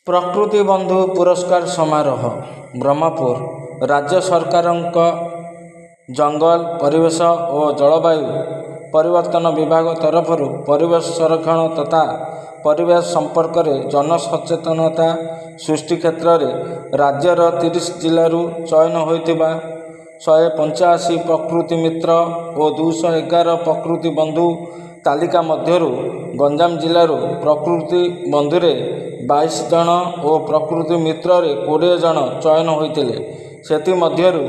प्रकृति बंधु पुरस्कार समारोह ब्रह्मपुर राज्य सरकारଙ୍କ जंगल परिवेश और जलवायु परिवर्तन विभाग तरफ परिवेश संरक्षण तथा परिवेश संपर्क में जनसचेतनता सृष्टि क्षेत्र में राज्यर 30 जिलूर चयन होता 185 प्रकृति मित्र और 211 प्रकृति बंधु तालिका मध्यरु गंजाम जिलूर प्रकृति बंधुरे 22 जन और प्रकृति मित्र 20 जन चयन होते सेमध्यरु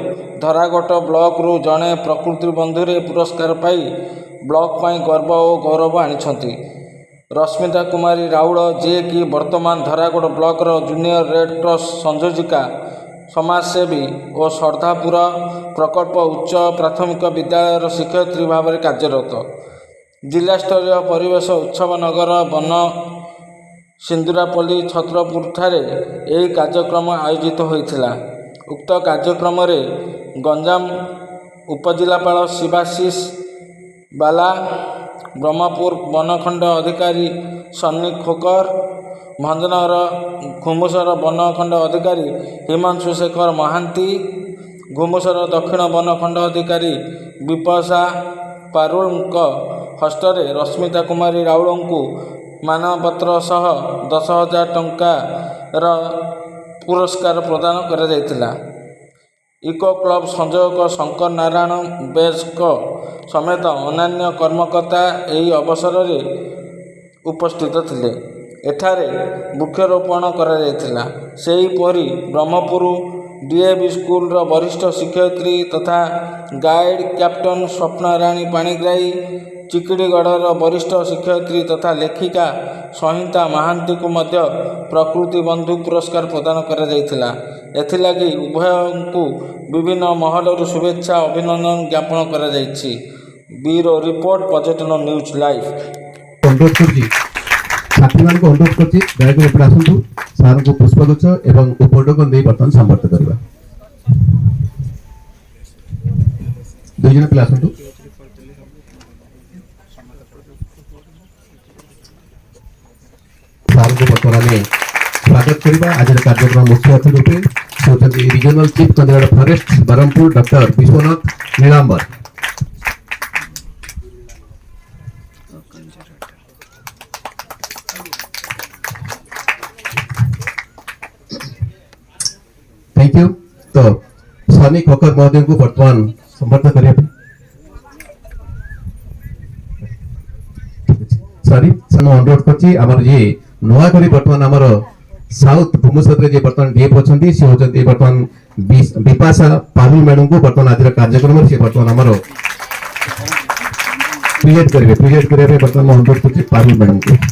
धरागोट ब्लॉक रु जड़े प्रकृति बंधुरे पुरस्कार पाई ब्लॉक पाई गर्व और गौरव आनी रश्मिता कुमारी राउड़ जी कि वर्तमान धरागोट ब्लॉक जूनियर रेड क्रॉस संयोजिका समाजसेवी और श्रद्धापुर प्रकल्प उच्च प्राथमिक विद्यालय शिक्षयित्री भाव में कार्यरत जिला स्तरीय परिवेश उत्सव नगर वन सिंदूरापल्ली छत्रपुर ठारे यही कार्यक्रम आयोजित होता उक्त कार्यक्रम गंजाम उपजिलापाल शिवाशीष बाला ब्रह्मपुर वनखंड अधिकारी सन्नी खोकर भंजनगर घुमुसर वनखंड अधिकारी हिमांशु शेखर महांती घुमुसर दक्षिण वनखंड अधिकारी विपशा पारुल हस्तरे रश्मिता कुमारी राउड़ को मानपत्र सह 10,000 टंकार पुरस्कार प्रदान करा जायतिला। इको क्लब संयोजक शंकर नारायण बेजक समेत अन्य कर्मकर्ता यही अवसर में उपस्थित थिले। एठारे वृक्षरोपण करा जायतिला। सेहीपरि ब्रह्मपुर डीएवी स्कूल वरिष्ठ शिक्षयित्री तथा गाइड कैप्टन स्वप्नाराणी पाणिग्राही चिकिड़ीगढ़ वरिष्ठ शिक्षयित्री तथा लेखिका संहिता महांती को मध्य प्रकृति बंधु पुरस्कार प्रदान करा जायतिला। एथिलागि उभयଙ୍କୁ विभिन्न महलर शुभेच्छा अभिनंदन ज्ञापन करा जायछि। ब्यूरो रिपोर्ट पर्यटन न्यूज लाइव। अनुरोध करछि छात्री मान को अनुरोध करछि दयाकरि एपटे आसंतु सार को पुष्पगुच्छ एवं उपटोकन दे बर्तन संपर्क करबा। दुई जन पिला आसंतु सार को बर्तमान स्वागत करबा। आज कार्यक्रम मुख्य अतिथि रूपे होचंती regional chief conservator forest Brahmapur doctor Biswanath Nilambar. Thank you. तो सनी खोकर महोदय को वर्तमान संबर्धन करिए। सॉरी सन अनुरोध करछि हमर जे नोआ करी वर्तमान हमर साउथ भूमसत्र जे वर्तमान डीएफ अछंती से होचंती वर्तमान विपाशा पारुल मैडम को वर्तमान आज कार्यक्रम में से वर्तमान हमर प्रेजेंट करिवे वर्तमान अनुरोध करछि पारुल मैडम को।